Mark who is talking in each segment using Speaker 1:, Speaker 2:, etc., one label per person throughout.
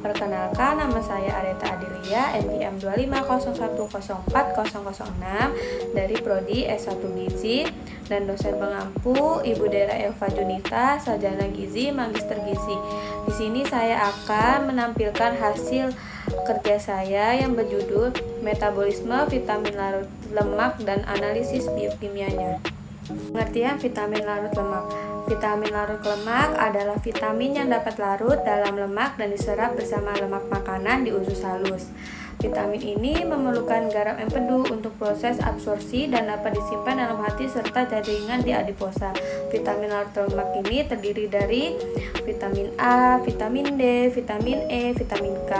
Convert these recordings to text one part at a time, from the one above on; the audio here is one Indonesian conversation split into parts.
Speaker 1: Perkenalkan, nama saya Areta Adilia, NPM 250104006 dari Prodi S1 Gizi, dan dosen pengampu Ibu Dera Elva Junita, Sarjana Gizi, Magister Gizi. Di sini saya akan menampilkan hasil kerja saya yang berjudul Metabolisme Vitamin Larut Lemak dan Analisis Biokimianya. Pengertian vitamin larut lemak. Vitamin larut lemak adalah vitamin yang dapat larut dalam lemak dan diserap bersama lemak makanan di usus halus. Vitamin ini memerlukan garam empedu untuk proses absorpsi dan dapat disimpan dalam hati serta jaringan di adiposa. Vitamin larut lemak ini terdiri dari vitamin A, vitamin D, vitamin E, vitamin K.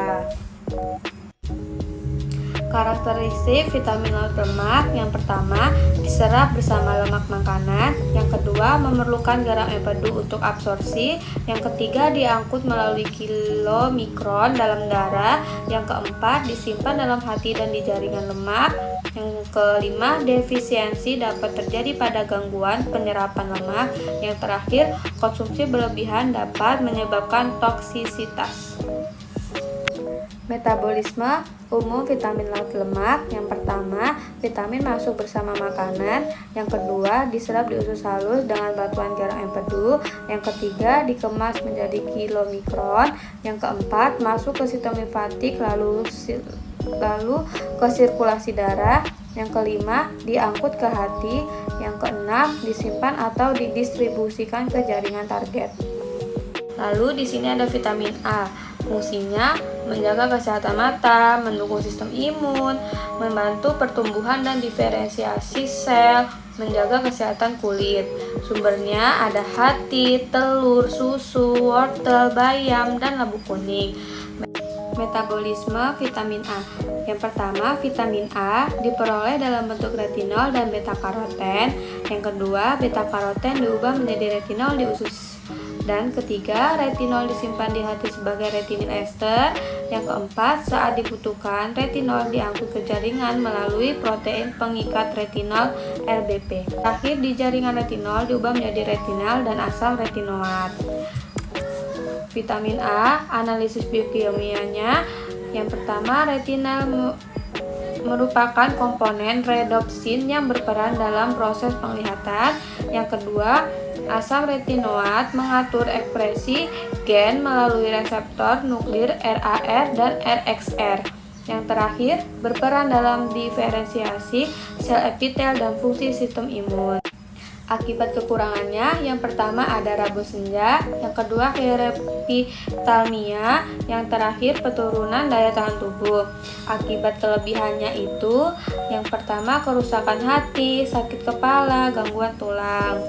Speaker 1: Karakteristik vitamin larut lemak: yang pertama, diserap bersama lemak makanan; yang kedua, memerlukan garam empedu untuk absorpsi; yang ketiga, diangkut melalui kilomikron dalam darah; yang keempat, disimpan dalam hati dan di jaringan lemak; yang kelima, defisiensi dapat terjadi pada gangguan penyerapan lemak; yang terakhir, konsumsi berlebihan dapat menyebabkan toksisitas. Metabolisme umum vitamin larut lemak: yang pertama, vitamin masuk bersama makanan; yang kedua, diserap di usus halus dengan bantuan garam empedu; yang ketiga, dikemas menjadi kilomikron; yang keempat, masuk ke sistem limfatik lalu ke sirkulasi darah; yang kelima, diangkut ke hati; yang keenam, disimpan atau didistribusikan ke jaringan target. Lalu di sini ada vitamin A. Fungsinya menjaga kesehatan mata, mendukung sistem imun, membantu pertumbuhan dan diferensiasi sel, menjaga kesehatan kulit. Sumbernya ada hati, telur, susu, wortel, bayam, dan labu kuning. Metabolisme vitamin A. Yang pertama, vitamin A diperoleh dalam bentuk retinol dan beta-karoten. Yang kedua, beta-karoten diubah menjadi retinol di usus. Dan ketiga, retinol disimpan di hati sebagai retinil ester. Yang keempat, saat dibutuhkan, retinol diangkut ke jaringan melalui protein pengikat retinol RBP. Terakhir, di jaringan retinol diubah menjadi retinal dan asam retinoat. Vitamin A, analisis biokimianya. Yang pertama, retinal merupakan komponen redopsin yang berperan dalam proses penglihatan. Yang kedua, asam retinoat mengatur ekspresi gen melalui reseptor nuklir RAR dan RXR. Yang terakhir, berperan dalam diferensiasi sel epitel dan fungsi sistem imun. Akibat kekurangannya, yang pertama ada rabu senja, yang kedua hiperepithalmia, yang terakhir penurunan daya tahan tubuh. Akibat kelebihannya itu, yang pertama kerusakan hati, sakit kepala, gangguan tulang.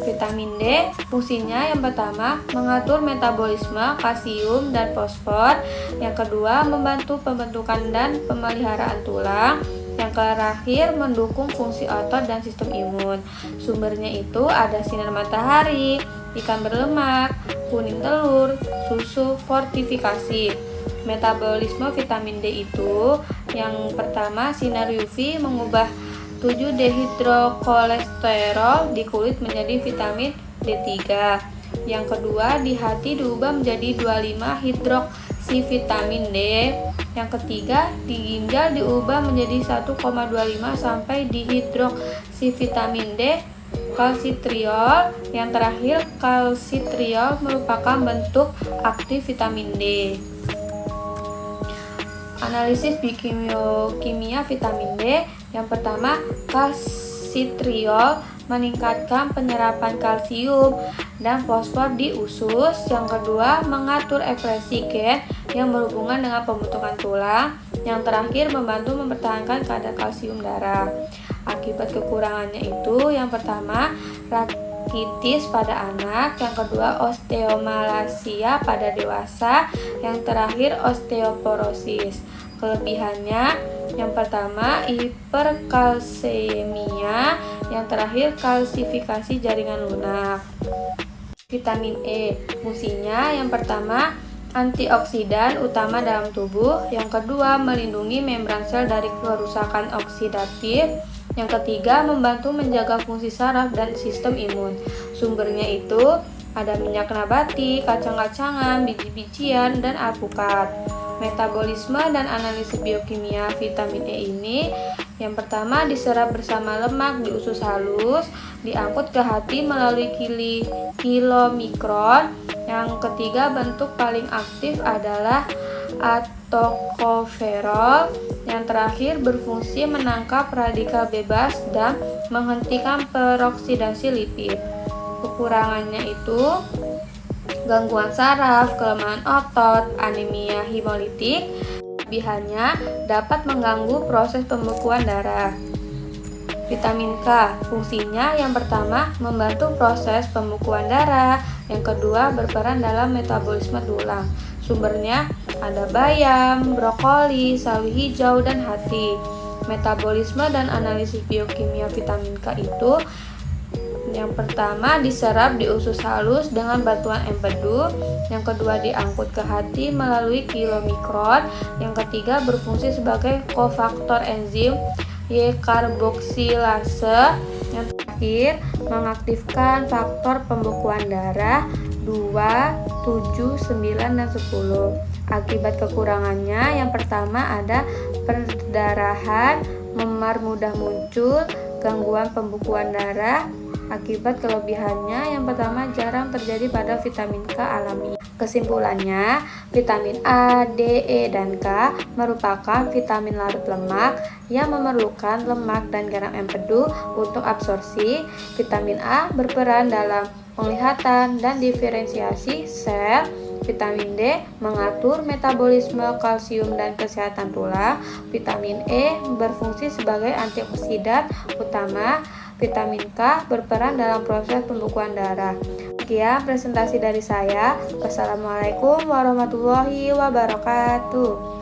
Speaker 1: Vitamin D, fungsinya yang pertama mengatur metabolisme kalsium dan fosfor, yang kedua membantu pembentukan dan pemeliharaan tulang, yang terakhir mendukung fungsi otot dan sistem imun. Sumbernya itu ada sinar matahari, ikan berlemak, kuning telur, susu fortifikasi. Metabolisme vitamin D itu yang pertama, sinar UV mengubah 7-dehidrokolesterol di kulit menjadi vitamin D3. Yang kedua, di hati diubah menjadi 25-hidroksivitamin D. Yang ketiga, di ginjal diubah menjadi 1,25 sampai dihidroksivitamin D kalsitriol. Yang terakhir, kalsitriol merupakan bentuk aktif vitamin D. Analisis biokimia vitamin D. Yang pertama, kalsitriol meningkatkan penyerapan kalsium dan fosfor di usus. Yang kedua, mengatur ekspresi gen yang berhubungan dengan pembentukan tulang. Yang terakhir, membantu mempertahankan kadar kalsium darah. Akibat kekurangannya itu, yang pertama, rakitis pada anak, yang kedua, osteomalasia pada dewasa, yang terakhir, osteoporosis. Kelebihannya, yang pertama, hiperkalsemia, yang terakhir, kalsifikasi jaringan lunak. Vitamin E, fungsinya yang pertama, antioksidan utama dalam tubuh, yang kedua, melindungi membran sel dari kerusakan oksidatif, yang ketiga, membantu menjaga fungsi saraf dan sistem imun. Sumbernya itu Ada minyak nabati, kacang-kacangan, biji-bijian, dan alpukat. Metabolisme dan analisis biokimia vitamin E ini yang pertama diserap bersama lemak di usus halus, diangkut ke hati melalui kilomikron. Yang ketiga bentuk paling aktif adalah atokoferol. Yang terakhir berfungsi menangkap radikal bebas dan menghentikan peroksidasi lipid. Kekurangannya itu gangguan saraf, kelemahan otot, anemia hemolitik. Kelebihannya dapat mengganggu proses pembekuan darah. Vitamin K, fungsinya yang pertama membantu proses pembekuan darah, yang kedua berperan dalam metabolisme tulang. Sumbernya ada bayam, brokoli, sawi hijau, dan hati. Metabolisme dan analisis biokimia vitamin K itu yang pertama diserap di usus halus dengan bantuan empedu, yang kedua diangkut ke hati melalui kilomikron, yang ketiga berfungsi sebagai kofaktor enzim Y-karboksilase, yang terakhir mengaktifkan faktor pembekuan darah 2, 7, 9, dan 10. Akibat kekurangannya yang pertama ada perdarahan, memar mudah muncul, gangguan pembekuan darah. Akibat kelebihannya yang pertama jarang terjadi pada vitamin K alami. Kesimpulannya, vitamin A, D, E, dan K merupakan vitamin larut lemak yang memerlukan lemak dan garam empedu untuk absorpsi. Vitamin A berperan dalam penglihatan dan diferensiasi sel. Vitamin D mengatur metabolisme kalsium dan kesehatan tulang. Vitamin E berfungsi sebagai antioksidan utama. Vitamin K berperan dalam proses pembekuan darah. Sekian presentasi dari saya. Wassalamualaikum warahmatullahi wabarakatuh.